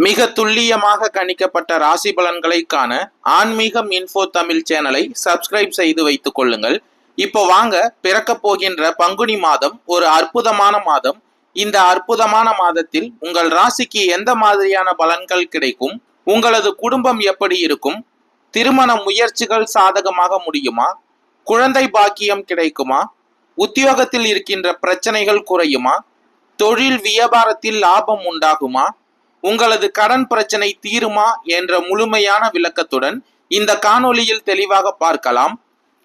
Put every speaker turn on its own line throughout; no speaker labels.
மிக துல்லியமாக கணிக்கப்பட்ட ராசி பலன்களை காண ஆன்மீகம் இன்ஃபோ தமிழ் சேனலை சப்ஸ்கிரைப் செய்து வைத்துக் கொள்ளுங்கள். இப்போ வாங்க, பிறக்க போகின்ற பங்குனி மாதம் ஒரு அற்புதமான மாதம். இந்த அற்புதமான மாதத்தில் உங்கள் ராசிக்கு எந்த மாதிரியான பலன்கள் கிடைக்கும், உங்களது குடும்பம் எப்படி இருக்கும், திருமண முயற்சிகள் சாதகமாக முடியுமா, குழந்தை பாக்கியம் கிடைக்குமா, உத்தியோகத்தில் இருக்கின்ற பிரச்சனைகள் குறையுமா, தொழில் வியாபாரத்தில் லாபம் உண்டாகுமா, உங்களது கடன் பிரச்சனை தீருமா என்ற முழுமையான விளக்கத்துடன் இந்த காணொளியில் தெளிவாக பார்க்கலாம்.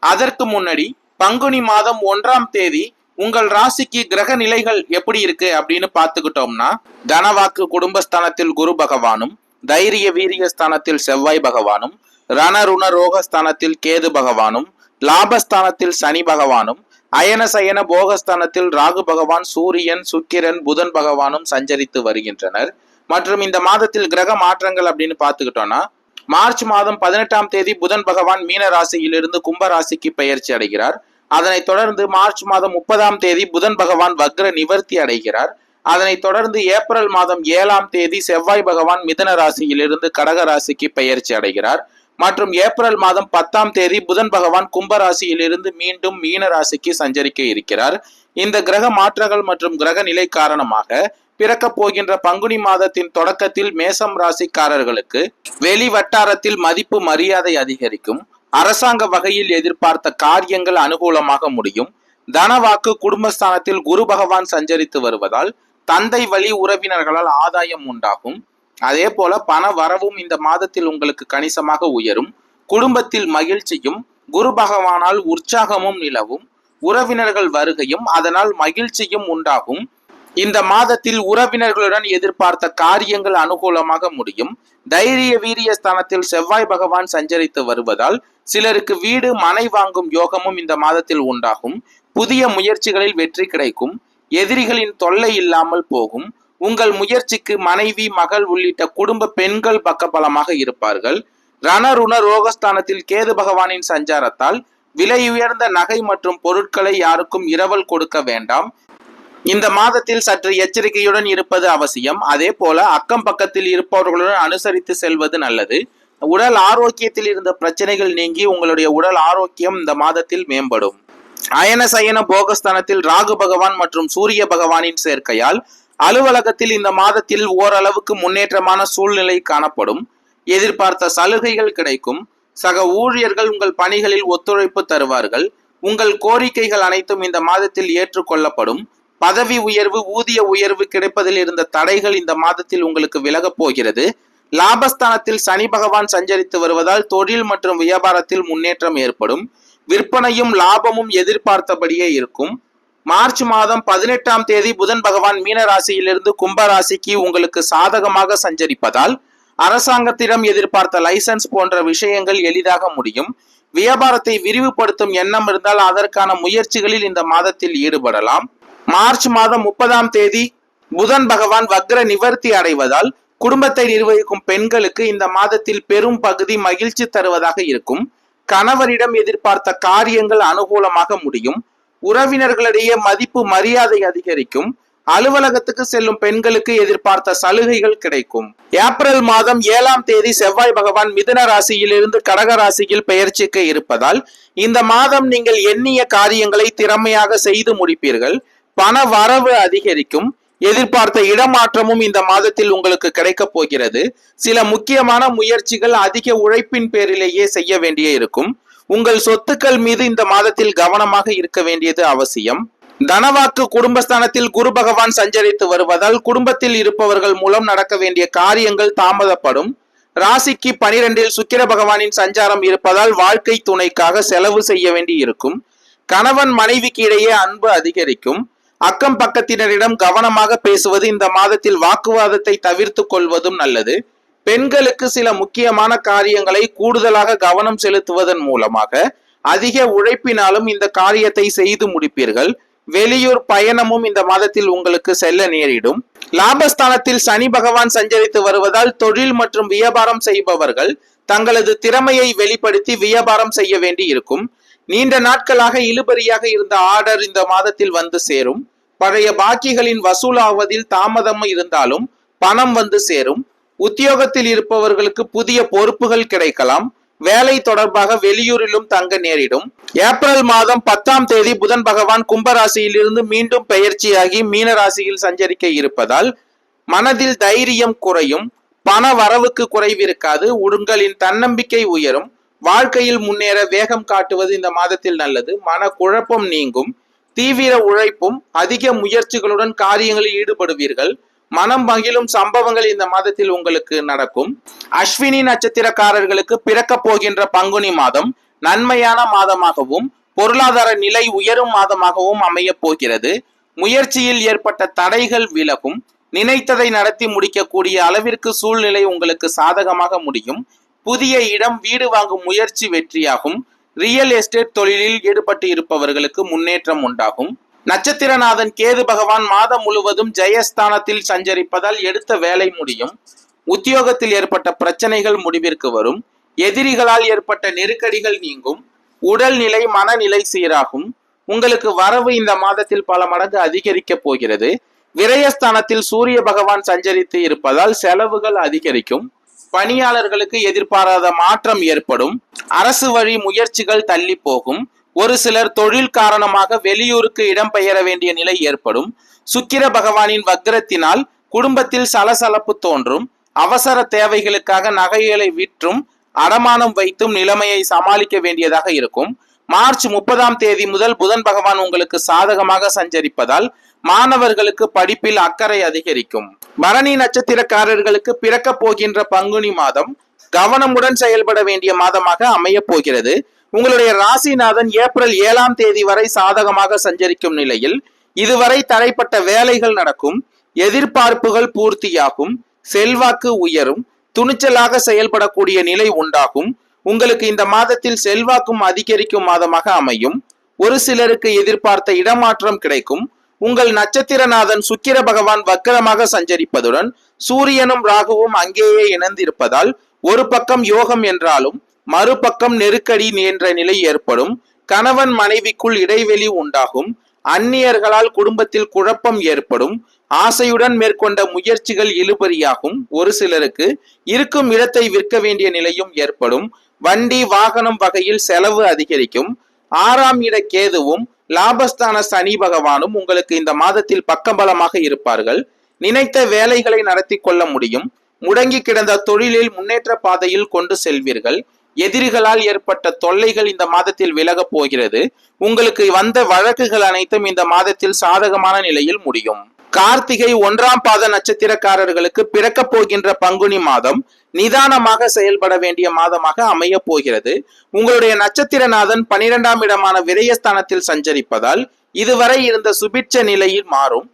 அதற்கு முன்னாடி பங்குனி மாதம் 1ஆம் தேதி உங்கள் ராசிக்கு கிரக நிலைகள் எப்படி இருக்கு அப்படின்னு பார்த்துக்கிட்டோம்னா, தனவாக்கு குடும்பஸ்தானத்தில் குரு பகவானும், தைரிய வீரிய ஸ்தானத்தில் செவ்வாய் பகவானும், ரணருண ரோகஸ்தானத்தில் கேது பகவானும், லாபஸ்தானத்தில் சனி பகவானும், அயன சயன போகஸ்தானத்தில் ராகு பகவான், சூரியன், சுக்கிரன், புதன் பகவானும் சஞ்சரித்து வருகின்றனர். மற்றும் இந்த மாதத்தில் கிரக மாற்றங்கள் அப்படின்னு பார்த்துக்கிட்டோம்னா, மார்ச் மாதம் 18ஆம் தேதி புதன் பகவான் மீன ராசியிலிருந்து கும்ப ராசிக்கு பெயர்ச்சி அடைகிறார். அதனைத் தொடர்ந்து மார்ச் மாதம் 30ஆம் தேதி புதன் பகவான் வக்ர நிவர்த்தி அடைகிறார். அதனைத் தொடர்ந்து ஏப்ரல் மாதம் 7ஆம் தேதி செவ்வாய் பகவான் மிதன ராசியிலிருந்து கடக ராசிக்கு பெயர்ச்சி அடைகிறார். மற்றும் ஏப்ரல் மாதம் 10ஆம் தேதி புதன் பகவான் கும்ப ராசியிலிருந்து மீண்டும் மீன ராசிக்கு சஞ்சரிக்க இருக்கிறார். இந்த கிரக மாற்றங்கள் மற்றும் கிரக நிலை காரணமாக பிறக்க போகின்ற பங்குனி மாதத்தின் தொடக்கத்தில் மேசம் ராசிக்காரர்களுக்கு வெளி வட்டாரத்தில் மதிப்பு மரியாதை அதிகரிக்கும். அரசாங்க வகையில் எதிர்பார்த்த காரியங்கள் அனுகூலமாக முடியும். தனவாக்கு குடும்பஸ்தானத்தில் குரு பகவான் சஞ்சரித்து வருவதால் தந்தை வழி உறவினர்களால் ஆதாயம் உண்டாகும். அதே போல பண வரவும் இந்த மாதத்தில் உங்களுக்கு கணிசமாக உயரும். குடும்பத்தில் மகிழ்ச்சியும், குரு பகவானால் உற்சாகமும் நிலவும். உறவினர்கள் வருகையும் அதனால் மகிழ்ச்சியும் உண்டாகும். இந்த மாதத்தில் உறவினர்களுடன் எதிர்பார்த்த காரியங்கள் அனுகூலமாக முடியும். தைரிய வீரிய ஸ்தானத்தில் செவ்வாய் பகவான் சஞ்சரித்து வருவதால் சிலருக்கு வீடு மனை வாங்கும் யோகமும் இந்த மாதத்தில் உண்டாகும். புதிய முயற்சிகளில் வெற்றி கிடைக்கும். எதிரிகளின் தொல்லை இல்லாமல் போகும். உங்கள் முயற்சிக்கு மனைவி, மகள் உள்ளிட்ட குடும்ப பெண்கள் பக்கபலமாக இருப்பார்கள். ரணருண ரோகஸ்தானத்தில் கேது பகவானின் சஞ்சாரத்தால் விலை உயர்ந்த நகை மற்றும் பொருட்களை யாருக்கும் இரவல் கொடுக்க வேண்டாம். இந்த மாதத்தில் சற்று எச்சரிக்கையுடன் இருப்பது அவசியம். அதே போல அக்கம் பக்கத்தில் இருப்பவர்களுடன் அனுசரித்து செல்வது நல்லது. உடல் ஆரோக்கியத்தில் இருந்த பிரச்சனைகள் நீங்கி உங்களுடைய உடல் ஆரோக்கியம் இந்த மாதத்தில் மேம்படும். அயன சயன போகஸ்தானத்தில் ராகு பகவான் மற்றும் சூரிய பகவானின் சேர்க்கையால் அலுவலகத்தில் இந்த மாதத்தில் ஓரளவுக்கு முன்னேற்றமான சூழ்நிலை காணப்படும். எதிர்பார்த்த சலுகைகள் கிடைக்கும். சக ஊழியர்கள் உங்கள் பணிகளில் ஒத்துழைப்பு தருவார்கள். உங்கள் கோரிக்கைகள் அனைத்தும் இந்த மாதத்தில் ஏற்றுக்கொள்ளப்படும். பதவி உயர்வு, ஊதிய உயர்வு கிடைப்பதில் இருந்த தடைகள் இந்த மாதத்தில் உங்களுக்கு விலகப் போகிறது. லாபஸ்தானத்தில் சனி பகவான் சஞ்சரித்து வருவதால் தொழில் மற்றும் வியாபாரத்தில் முன்னேற்றம் ஏற்படும். விற்பனையும் லாபமும் எதிர்பார்த்தபடியே இருக்கும். மார்ச் மாதம் 18ஆம் தேதி புதன் பகவான் மீன ராசியிலிருந்து கும்ப ராசிக்கு உங்களுக்கு சாதகமாக சஞ்சரிப்பதால் அரசாங்கத்திடம் எதிர்பார்த்த லைசன்ஸ் போன்ற விஷயங்கள் எளிதாக முடியும். வியாபாரத்தை விரிவுபடுத்தும் எண்ணம் இருந்தால் அதற்கான முயற்சிகளில் இந்த மாதத்தில் ஈடுபடலாம். மார்ச் மாதம் 30ஆம் தேதி புதன் பகவான் வக்ர நிவர்த்தி அடைவதால் குடும்பத்தை நிர்வகிக்கும் பெண்களுக்கு இந்த மாதத்தில் பெரும் பகுதி மகிழ்ச்சி தருவதாக இருக்கும். கணவரிடம் எதிர்பார்த்த காரியங்கள் அனுகூலமாக முடியும். உறவினர்களிடையே மதிப்பு மரியாதை அதிகரிக்கும். அலுவலகத்துக்கு செல்லும் பெண்களுக்கு எதிர்பார்த்த சலுகைகள் கிடைக்கும். ஏப்ரல் மாதம் 7ஆம் தேதி செவ்வாய் பகவான் மிதுன ராசியிலிருந்து கடக ராசியில் பெயர்ச்சிக்க இருப்பதால் இந்த மாதம் நீங்கள் எண்ணிய காரியங்களை திறமையாக செய்து முடிப்பீர்கள். பண வரவு அதிகரிக்கும். எதிர்பார்த்த இடமாற்றமும் இந்த மாதத்தில் உங்களுக்கு கிடைக்க போகிறது. சில முக்கியமான முயற்சிகள் அதிக உழைப்பின் பேரிலேயே செய்ய வேண்டிய இருக்கும். உங்கள் சொத்துக்கள் மீது இந்த மாதத்தில் கவனமாக இருக்க வேண்டியது அவசியம். தனவாக்கு குடும்பஸ்தானத்தில் குரு பகவான் சஞ்சரித்து வருவதால் குடும்பத்தில் இருப்பவர்கள் மூலம் நடக்க வேண்டிய காரியங்கள் தாமதப்படும். ராசிக்கு 12இல் சுக்கிர பகவானின் சஞ்சாரம் இருப்பதால் வாழ்க்கை துணைக்காக செலவு செய்ய வேண்டி இருக்கும். கணவன் மனைவிக்கு இடையே அன்பு அதிகரிக்கும். அக்கம் பக்கத்தினரிடம் கவனமாக பேசுவது, இந்த மாதத்தில் வாக்குவாதத்தை தவிர்த்து கொள்வதும் நல்லது. பெண்களுக்கு சில முக்கியமான காரியங்களை கூடுதலாக கவனம் செலுத்துவதன் மூலமாக அதிக உழைப்பினாலும் இந்த காரியத்தை செய்து முடிப்பீர்கள். வெளியூர் பயணமும் இந்த மாதத்தில் உங்களுக்கு செல்ல நேரிடும். லாபஸ்தானத்தில் சனி பகவான் சஞ்சரித்து வருவதால் தொழில் மற்றும் வியாபாரம் செய்பவர்கள் தங்களது திறமையை வெளிப்படுத்தி வியாபாரம் செய்ய வேண்டி இருக்கும். நீண்ட நாட்களாக இழுபறியாக இருந்த ஆர்டர் இந்த மாதத்தில் வந்து சேரும். பழைய பாக்கிகளின் வசூலாவதில் தாமதம் இருந்தாலும் பணம் வந்து சேரும். உத்தியோகத்தில் இருப்பவர்களுக்கு புதிய பொறுப்புகள் கிடைக்கலாம். வேலை தொடர்பாக வெளியூரிலும் தங்க நேரிடும். ஏப்ரல் மாதம் 10ஆம் தேதி புதன் பகவான் கும்பராசியிலிருந்து மீண்டும் பெயர்ச்சியாகி மீன ராசியில் சஞ்சரிக்க இருப்பதால் மனதில் தைரியம் குறையும். பண வரவுக்கு குறைவிருக்காது. உங்களின் தன்னம்பிக்கை உயரும். வாழ்க்கையில் முன்னேற வேகம் காட்டுவது இந்த மாதத்தில் நல்லது. மன குழப்பம் நீங்கும். தீவிர உழைப்பும் அதிக முயற்சிகளுடன் காரியங்களில் ஈடுபடுவீர்கள். மனம் மகிழும் சம்பவங்கள் இந்த மாதத்தில் உங்களுக்கு நடக்கும். அஸ்வினி நட்சத்திரக்காரர்களுக்கு பிறக்க போகின்ற பங்குனி மாதம் நன்மையான மாதமாகவும் பொருளாதார நிலை உயரும் மாதமாகவும் அமைய போகிறது. முயற்சியில் ஏற்பட்ட தடைகள் விலகும். நினைத்ததை நடத்தி முடிக்கக்கூடிய அளவிற்கு சூழ்நிலை உங்களுக்கு சாதகமாக முடியும். புதிய இடம் வீடு வாங்கும் முயற்சி வெற்றியாகும். ரியல் எஸ்டேட் தொழிலில் ஈடுபட்டு இருப்பவர்களுக்கு முன்னேற்றம் உண்டாகும். நட்சத்திரநாதன் கேது பகவான் மாதம் முழுவதும் ஜெயஸ்தானத்தில் சஞ்சரிப்பதால் எடுத்த வேலை முடியும். உத்தியோகத்தில் ஏற்பட்ட பிரச்சனைகள் முடிவிற்கு வரும். எதிரிகளால் ஏற்பட்ட நெருக்கடிகள் நீங்கும். உடல்நிலை மனநிலை சீராகும். உங்களுக்கு வரவு இந்த மாதத்தில் பல மடங்கு அதிகரிக்க போகிறது. விரயஸ்தானத்தில் சூரிய பகவான் சஞ்சரித்து இருப்பதால் செலவுகள் அதிகரிக்கும். பணியாளர்களுக்கு எதிர்பாராத மாற்றம் ஏற்படும். அரசு வழி முயற்சிகள் தள்ளி போகும். ஒரு சிலர் தொழில் காரணமாக வெளியூருக்கு இடம்பெயர வேண்டிய நிலை ஏற்படும். சுக்கிர பகவானின் வக்ரத்தினால் குடும்பத்தில் சலசலப்பு தோன்றும். அவசர தேவைகளுக்காக நகைகளை விற்றும் அடமானம் வைத்தும் நிலைமையை சமாளிக்க வேண்டியதாக இருக்கும். மார்ச் 30ஆம் தேதி முதல் புதன் பகவான் உங்களுக்கு சாதகமாக சஞ்சரிப்பதால் மாணவர்களுக்கு படிப்பில் அக்கறை அதிகரிக்கும். பரணி நட்சத்திரக்காரர்களுக்கு பிறக்க போகின்ற பங்குனி மாதம் கவனமுடன் செயல்பட வேண்டிய மாதமாக அமைய போகிறது. உங்களுடைய ராசிநாதன் ஏப்ரல் 7ஆம் தேதி வரை சாதகமாக சஞ்சரிக்கும் நிலையில் இதுவரை தடைப்பட்ட வேலைகள் நடக்கும். எதிர்பார்ப்புகள் பூர்த்தியாகும். செல்வாக்கு உயரும். துணிச்சலாக செயல்படக்கூடிய நிலை உண்டாகும். உங்களுக்கு இந்த மாதத்தில் செல்வாக்கும் அதிகரிக்கும் மாதமாக அமையும். ஒரு சிலருக்கு எதிர்பார்த்த இடமாற்றம் கிடைக்கும். உங்கள் நட்சத்திரநாதன் சுக்கிர பகவான் வக்கரமாக சஞ்சரிப்பதுடன் சூரியனும் ராகுவும் அங்கேயே இணைந்திருப்பதால் ஒரு பக்கம் யோகம் என்றாலும் மறுபக்கம் நெருக்கடி என்ற நிலை ஏற்படும். கணவன் மனைவிக்குள் இடைவெளி உண்டாகும். அந்நியர்களால் குடும்பத்தில் குழப்பம் ஏற்படும். ஆசையுடன் மேற்கொண்ட முயற்சிகள் இழுபறியாகும். ஒரு சிலருக்கு இருக்கும் இடத்தை விற்க வேண்டிய நிலையும் ஏற்படும். வண்டி வாகனம் வகையில் செலவு அதிகரிக்கும். 6ஆம் இட கேதுவும் லாபஸ்தான சனி பகவானும் உங்களுக்கு இந்த மாதத்தில் பக்கபலமாக இருப்பார்கள். நினைத்த வேலைகளை நடத்தி கொள்ள முடியும். முடங்கி கிடந்த தொழிலில் முன்னேற்ற பாதையில் கொண்டு செல்வீர்கள். எதிரிகளால் ஏற்பட்ட தொல்லைகள் இந்த மாதத்தில் விலகப் போகிறது. உங்களுக்கு வந்த வழக்குகள் அனைத்தும் இந்த மாதத்தில் சாதகமான நிலையில் முடியும். கார்த்திகை 1ஆம் பாத நட்சத்திரக்காரர்களுக்கு பிறக்க போகின்ற பங்குனி மாதம் நிதானமாக செயல்பட வேண்டிய மாதமாக அமைய போகிறது. உங்களுடைய நட்சத்திரநாதன் 12ஆம் இடமான விரயஸ்தானத்தில் சஞ்சரிப்பதால் இதுவரை இருந்த சுபிட்ச நிலையில் மாறும்.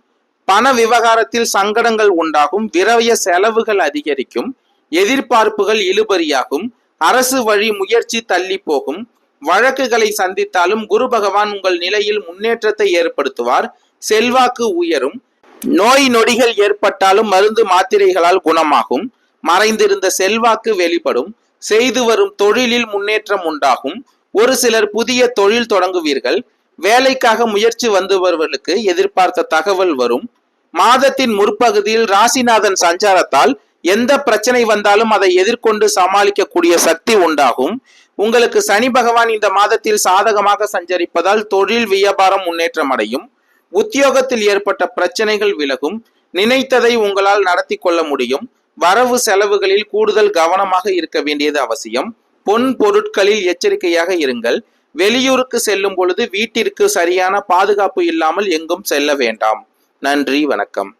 பண விவகாரத்தில் சங்கடங்கள் உண்டாகும். விரய செலவுகள் அதிகரிக்கும். எதிர்பார்ப்புகள் இழுபறியாகும். அரசு வழி முயற்சி தள்ளி போகும். வழக்குகளை சந்தித்தாலும் குரு பகவான் உங்கள் நிலையில் முன்னேற்றத்தை ஏற்படுத்துவார். செல்வாக்கு உயரும். நோய் நொடிகள் ஏற்பட்டாலும் மருந்து மாத்திரைகளால் குணமாகும். மறைந்திருந்த செல்வாக்கு வெளிப்படும். செய்து வரும் தொழிலில் முன்னேற்றம் உண்டாகும். ஒரு சிலர் புதிய தொழில் தொடங்குவீர்கள். வேலைக்காக முயற்சி வந்தவர்களுக்கு எதிர்பார்த்த தகவல் வரும். மாதத்தின் முற்பகுதியில் ராசிநாதன் சஞ்சாரத்தால் எந்த பிரச்சனை வந்தாலும் அதை எதிர்கொண்டு சமாளிக்கக்கூடிய சக்தி உண்டாகும். உங்களுக்கு சனி பகவான் இந்த மாதத்தில் சாதகமாக சஞ்சரிப்பதால் தொழில் வியாபாரம் முன்னேற்றம் அடையும். உத்தியோகத்தில் ஏற்பட்ட பிரச்சனைகள் விலகும். நினைத்ததை உங்களால் நடத்தி கொள்ள முடியும். வரவு செலவுகளில் கூடுதல் கவனமாக இருக்க வேண்டியது அவசியம். பொன் பொருட்களில் எச்சரிக்கையாக இருங்கள். வெளியூருக்கு செல்லும் பொழுது வீட்டிற்கு சரியான பாதுகாப்பு இல்லாமல் எங்கும் செல்ல வேண்டாம். நன்றி, வணக்கம்.